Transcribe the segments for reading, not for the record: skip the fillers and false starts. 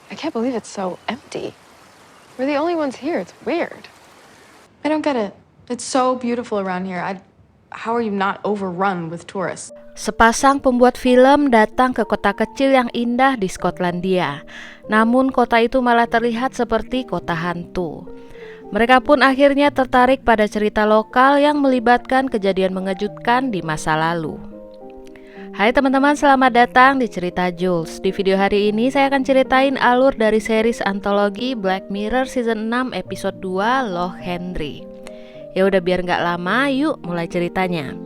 I can't believe it's so empty. We're the only ones here. It's weird. I don't get it. It's so beautiful around here. How are you not overrun with tourists? Sepasang pembuat film datang ke kota kecil yang indah di Skotlandia. Namun kota itu malah terlihat seperti kota hantu. Mereka pun akhirnya tertarik pada cerita lokal yang melibatkan kejadian mengejutkan di masa lalu. Hai teman-teman, selamat datang di Cerita Jules. Di video hari ini saya akan ceritain alur dari series antologi Black Mirror Season 6 Episode 2 Loch Henry. Ya udah biar nggak lama, yuk mulai ceritanya.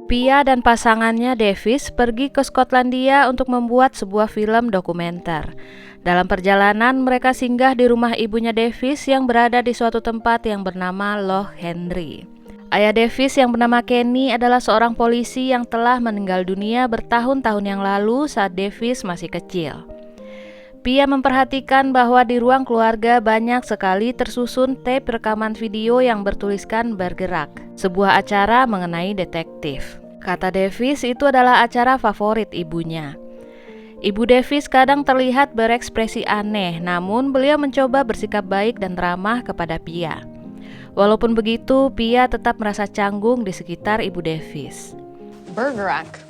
Pia dan pasangannya Davis pergi ke Skotlandia untuk membuat sebuah film dokumenter. Dalam perjalanan mereka singgah di rumah ibunya Davis yang berada di suatu tempat yang bernama Loch Henry. Ayah Davis yang bernama Kenny adalah seorang polisi yang telah meninggal dunia bertahun-tahun yang lalu saat Davis masih kecil. Pia memperhatikan bahwa di ruang keluarga banyak sekali tersusun tape rekaman video yang bertuliskan Bergerak, sebuah acara mengenai detektif. Kata Davis itu adalah acara favorit ibunya. Ibu Davis kadang terlihat berekspresi aneh, namun beliau mencoba bersikap baik dan ramah kepada Pia. Walaupun begitu, Pia tetap merasa canggung di sekitar ibu Davis. Bergerac.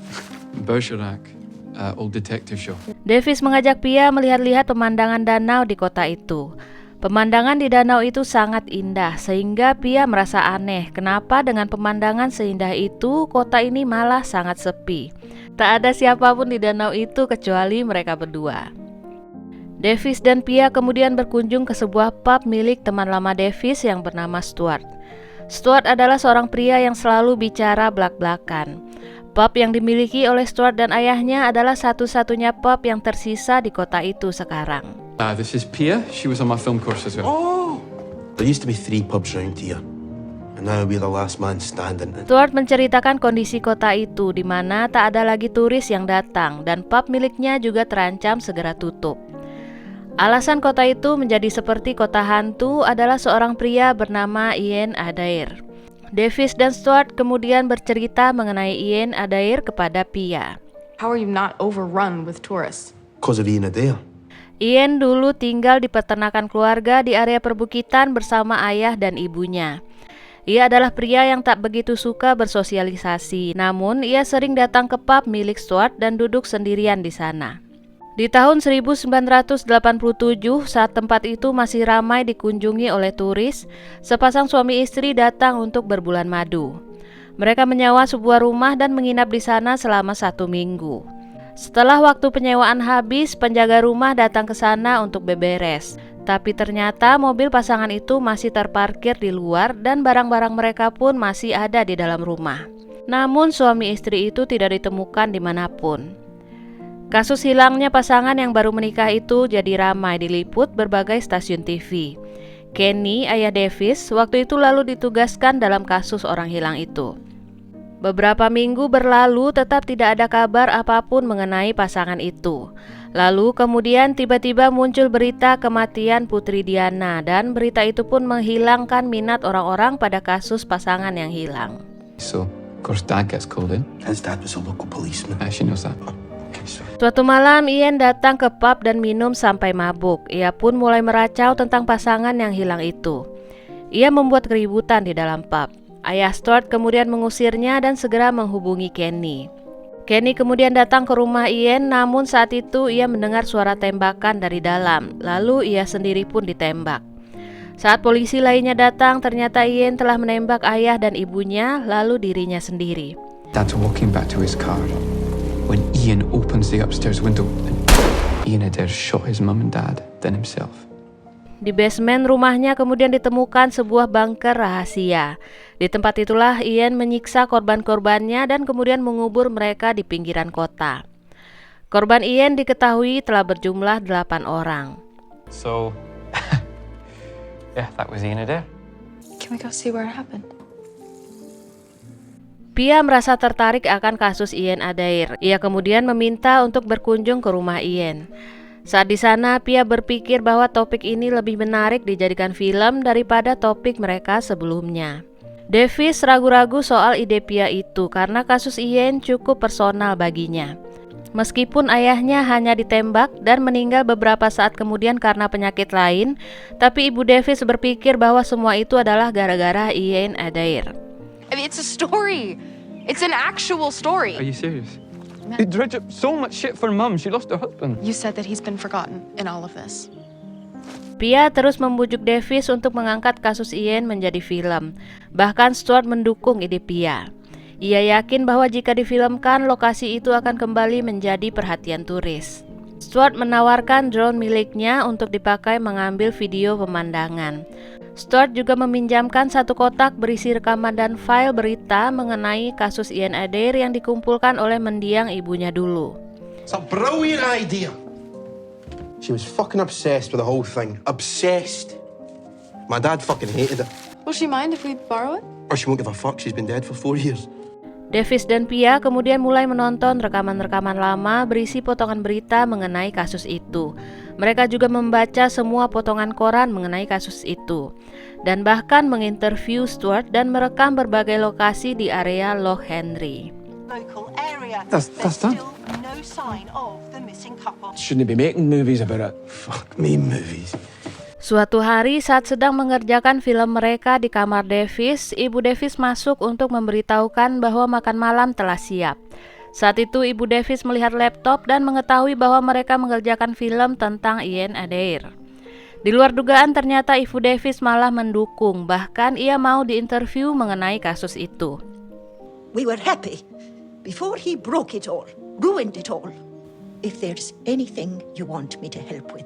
Old detective show. Davis mengajak Pia melihat-lihat pemandangan danau di kota itu. Pemandangan di danau itu sangat indah, sehingga Pia merasa aneh kenapa dengan pemandangan seindah itu kota ini malah sangat sepi. Tak ada siapapun di danau itu kecuali mereka berdua. Davis dan Pia kemudian berkunjung ke sebuah pub milik teman lama Davis yang bernama Stuart. Stuart adalah seorang pria yang selalu bicara blak-blakan. Pub yang dimiliki oleh Stuart dan ayahnya adalah satu-satunya pub yang tersisa di kota itu sekarang. This is Pia. She was on my film course as well. Oh! There used to be 3 pubs round here, and now we're the last man standing. Stuart menceritakan kondisi kota itu di mana tak ada lagi turis yang datang dan pub miliknya juga terancam segera tutup. Alasan kota itu menjadi seperti kota hantu adalah seorang pria bernama Ian Adair. Davis dan Stuart kemudian bercerita mengenai Ian Adair kepada Pia. How are you not overrun with tourists? Because of Ian Adair. Ian dulu tinggal di peternakan keluarga di area perbukitan bersama ayah dan ibunya. Ia adalah pria yang tak begitu suka bersosialisasi, namun ia sering datang ke pub milik Stuart dan duduk sendirian di sana. Di tahun 1987, saat tempat itu masih ramai dikunjungi oleh turis, sepasang suami istri datang untuk berbulan madu. Mereka menyewa sebuah rumah dan menginap di sana selama 1 minggu. Setelah waktu penyewaan habis, penjaga rumah datang ke sana untuk beberes. Tapi ternyata mobil pasangan itu masih terparkir di luar dan barang-barang mereka pun masih ada di dalam rumah. Namun suami istri itu tidak ditemukan dimanapun. Kasus hilangnya pasangan yang baru menikah itu jadi ramai diliput berbagai stasiun TV. Kenny, ayah Davis, waktu itu lalu ditugaskan dalam kasus orang hilang itu. Beberapa minggu berlalu tetap tidak ada kabar apapun mengenai pasangan itu. Lalu kemudian tiba-tiba muncul berita kematian Putri Diana dan berita itu pun menghilangkan minat orang-orang pada kasus pasangan yang hilang. So, of course, Dad gets called in. His dad was a local policeman. She knows that. Suatu malam Ian datang ke pub dan minum sampai mabuk. Ia pun mulai meracau tentang pasangan yang hilang itu. Ia membuat keributan di dalam pub. Ayah Stuart kemudian mengusirnya dan segera menghubungi Kenny. Kenny kemudian datang ke rumah Ian, namun saat itu ia mendengar suara tembakan dari dalam. Lalu ia sendiri pun ditembak. Saat polisi lainnya datang, ternyata Ian telah menembak ayah dan ibunya, lalu dirinya sendiri. Dad's walking back to his car when Ian opens the upstairs window and Ian Adair shot his mum and dad, then himself. Di basement rumahnya kemudian ditemukan sebuah bunker rahasia. Di tempat itulah Ian menyiksa korban-korbannya dan kemudian mengubur mereka di pinggiran kota. Korban Ian diketahui telah berjumlah 8 orang. So, yeah, that was Ian Adair. Can we go see where it happened? Pia merasa tertarik akan kasus Ian Adair. Ia kemudian meminta untuk berkunjung ke rumah Ian. Saat di sana, Pia berpikir bahwa topik ini lebih menarik dijadikan film daripada topik mereka sebelumnya. Davis ragu-ragu soal ide Pia itu karena kasus Ian cukup personal baginya. Meskipun ayahnya hanya ditembak dan meninggal beberapa saat kemudian karena penyakit lain, tapi Ibu Davis berpikir bahwa semua itu adalah gara-gara Ian Adair. I mean, it's a story. It's an actual story. Are you serious? He dredged up so much shit for Mum. She lost her husband. You said that he's been forgotten in all of this. Pia terus membujuk Davis untuk mengangkat kasus Ian menjadi film. Bahkan Stuart mendukung ide Pia. Ia yakin bahwa jika difilmkan, lokasi itu akan kembali menjadi perhatian turis. Stuart menawarkan drone miliknya untuk dipakai mengambil video pemandangan. Stuart juga meminjamkan satu kotak berisi rekaman dan file berita mengenai kasus Ian Adair yang dikumpulkan oleh mendiang ibunya dulu. It's a brilliant idea. She was fucking obsessed with the whole thing. Obsessed. My dad fucking hated it. Will she mind if we borrow it? Or she won't give a fuck. She's been dead for 4 years. Davis dan Pia kemudian mulai menonton rekaman-rekaman lama berisi potongan berita mengenai kasus itu. Mereka juga membaca semua potongan koran mengenai kasus itu, dan bahkan menginterview Stuart dan merekam berbagai lokasi di area Loch Henry. Local area. That's There's done. still no sign of the missing couple. Shouldn't they be making movies about it? Fuck me, movies. Suatu hari saat sedang mengerjakan film mereka di kamar Davis, Ibu Davis masuk untuk memberitahukan bahwa makan malam telah siap. Saat itu Ibu Davis melihat laptop dan mengetahui bahwa mereka mengerjakan film tentang Ian Adair. Di luar dugaan ternyata Ibu Davis malah mendukung, bahkan ia mau diinterview mengenai kasus itu. We were happy before he broke it all, ruined it all. If there's anything you want me to help with,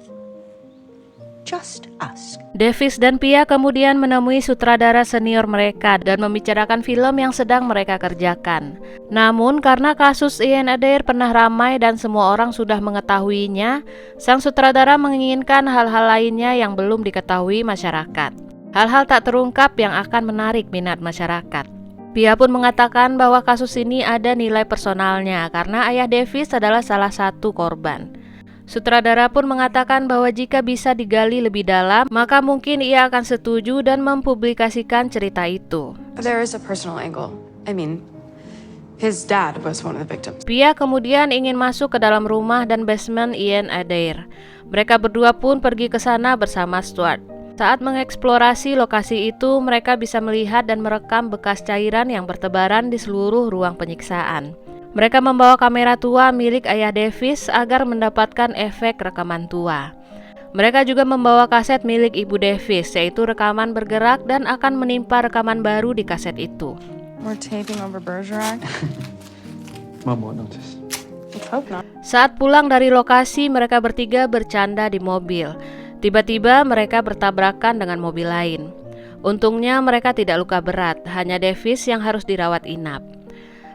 just ask. Davis dan Pia kemudian menemui sutradara senior mereka dan membicarakan film yang sedang mereka kerjakan. Namun karena kasus Ian Adair pernah ramai dan semua orang sudah mengetahuinya, sang sutradara menginginkan hal-hal lainnya yang belum diketahui masyarakat. Hal-hal tak terungkap yang akan menarik minat masyarakat. Pia pun mengatakan bahwa kasus ini ada nilai personalnya karena ayah Davis adalah salah satu korban. Sutradara pun mengatakan bahwa jika bisa digali lebih dalam, maka mungkin ia akan setuju dan mempublikasikan cerita itu. There is a personal angle. I mean, his dad was one of the victims. Pia kemudian ingin masuk ke dalam rumah dan basement Ian Adair. Mereka berdua pun pergi ke sana bersama Stuart. Saat mengeksplorasi lokasi itu, mereka bisa melihat dan merekam bekas cairan yang bertebaran di seluruh ruang penyiksaan. Mereka membawa kamera tua milik ayah Davis agar mendapatkan efek rekaman tua. Mereka juga membawa kaset milik Ibu Davis, yaitu rekaman bergerak dan akan menimpa rekaman baru di kaset itu. We're taping over Bergerac. Mum won't notice. Let's hope not. Saat pulang dari lokasi, mereka bertiga bercanda di mobil. Tiba-tiba mereka bertabrakan dengan mobil lain. Untungnya mereka tidak luka berat, hanya Davis yang harus dirawat inap.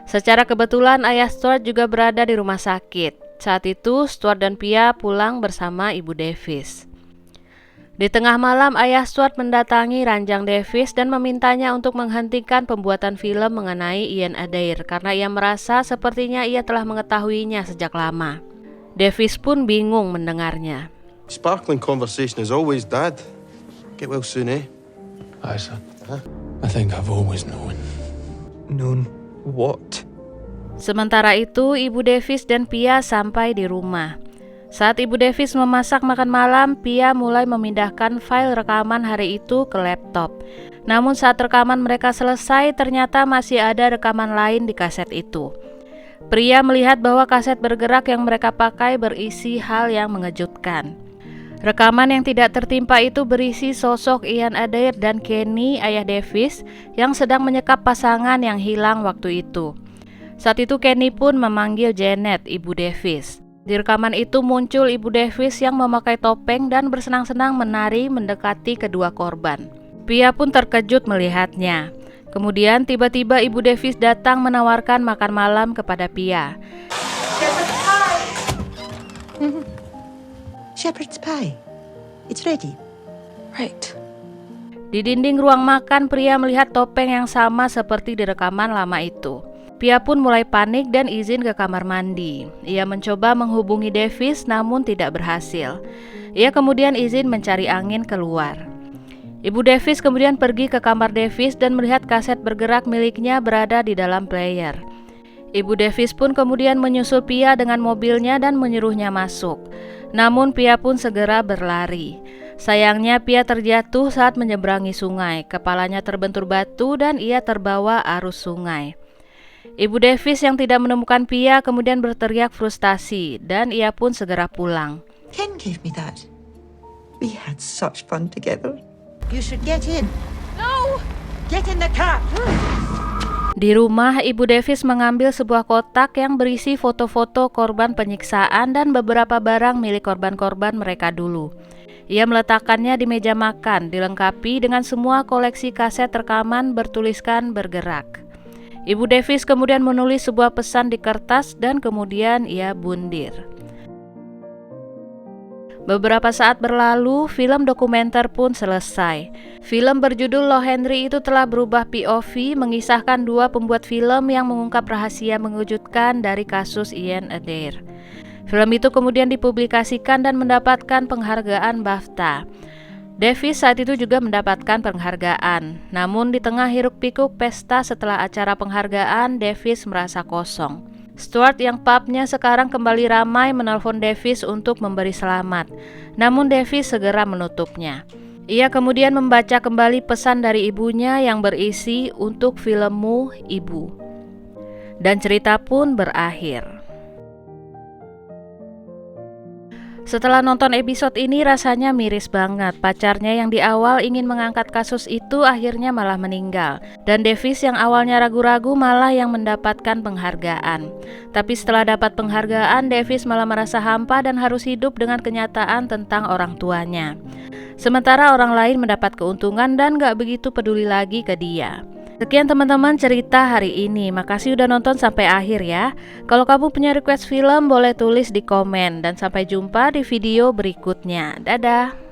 Secara kebetulan ayah Stuart juga berada di rumah sakit. Saat itu Stuart dan Pia pulang bersama Ibu Davis. Di tengah malam ayah Stuart mendatangi ranjang Davis dan memintanya untuk menghentikan pembuatan film mengenai Ian Adair karena ia merasa sepertinya ia telah mengetahuinya sejak lama. Davis pun bingung mendengarnya. Sparkling conversation as always, Dad. Get well soon, eh? Aye, son. I think I've always known. Known what? Sementara itu, Ibu Davis dan Pia sampai di rumah. Saat Ibu Davis memasak makan malam, Pia mulai memindahkan file rekaman hari itu ke laptop. Namun saat rekaman mereka selesai, ternyata masih ada rekaman lain di kaset itu. Pria melihat bahwa kaset bergerak yang mereka pakai berisi hal yang mengejutkan. Rekaman yang tidak tertimpa itu berisi sosok Ian Adair dan Kenny, ayah Davis, yang sedang menyekap pasangan yang hilang waktu itu. Saat itu Kenny pun memanggil Janet, Ibu Davis. Di rekaman itu muncul Ibu Davis yang memakai topeng dan bersenang-senang menari mendekati kedua korban. Pia pun terkejut melihatnya. Kemudian tiba-tiba Ibu Davis datang menawarkan makan malam kepada Pia. Shepherd's pie. It's ready. Right. Di dinding ruang makan, pria melihat topeng yang sama seperti di rekaman lama itu. Pia pun mulai panik dan izin ke kamar mandi. Ia mencoba menghubungi Davis namun tidak berhasil. Ia kemudian izin mencari angin keluar. Ibu Davis kemudian pergi ke kamar Davis dan melihat kaset bergerak miliknya berada di dalam player. Ibu Davis pun kemudian menyusul Pia dengan mobilnya dan menyuruhnya masuk. Namun Pia pun segera berlari. Sayangnya Pia terjatuh saat menyeberangi sungai. Kepalanya terbentur batu dan ia terbawa arus sungai. Ibu Davis yang tidak menemukan Pia kemudian berteriak frustasi dan ia pun segera pulang. Ken gave me that. We had such fun together. You should get in. No! Get in the car! Di rumah, Ibu Davis mengambil sebuah kotak yang berisi foto-foto korban penyiksaan dan beberapa barang milik korban-korban mereka dulu. Ia meletakkannya di meja makan, dilengkapi dengan semua koleksi kaset rekaman bertuliskan bergerak. Ibu Davis kemudian menulis sebuah pesan di kertas dan kemudian ia bundir. Beberapa saat berlalu, film dokumenter pun selesai. Film berjudul Low Henry itu telah berubah POV, mengisahkan dua pembuat film yang mengungkap rahasia mengejutkan dari kasus Ian Adair. Film itu kemudian dipublikasikan dan mendapatkan penghargaan BAFTA. Davis saat itu juga mendapatkan penghargaan. Namun di tengah hiruk-pikuk pesta setelah acara penghargaan, Davis merasa kosong. Stuart yang pubnya sekarang kembali ramai menelpon Davis untuk memberi selamat. Namun Davis segera menutupnya. Ia kemudian membaca kembali pesan dari ibunya yang berisi untuk filmmu, Ibu. Dan cerita pun berakhir. Setelah nonton episode ini rasanya miris banget. Pacarnya yang di awal ingin mengangkat kasus itu akhirnya malah meninggal. Dan Davis yang awalnya ragu-ragu malah yang mendapatkan penghargaan. Tapi setelah dapat penghargaan, Davis malah merasa hampa dan harus hidup dengan kenyataan tentang orang tuanya. Sementara orang lain mendapat keuntungan dan gak begitu peduli lagi ke dia. Sekian teman-teman cerita hari ini. Makasih udah nonton sampai akhir ya. Kalau kamu punya request film boleh tulis di komen. Dan sampai jumpa di video berikutnya. Dadah.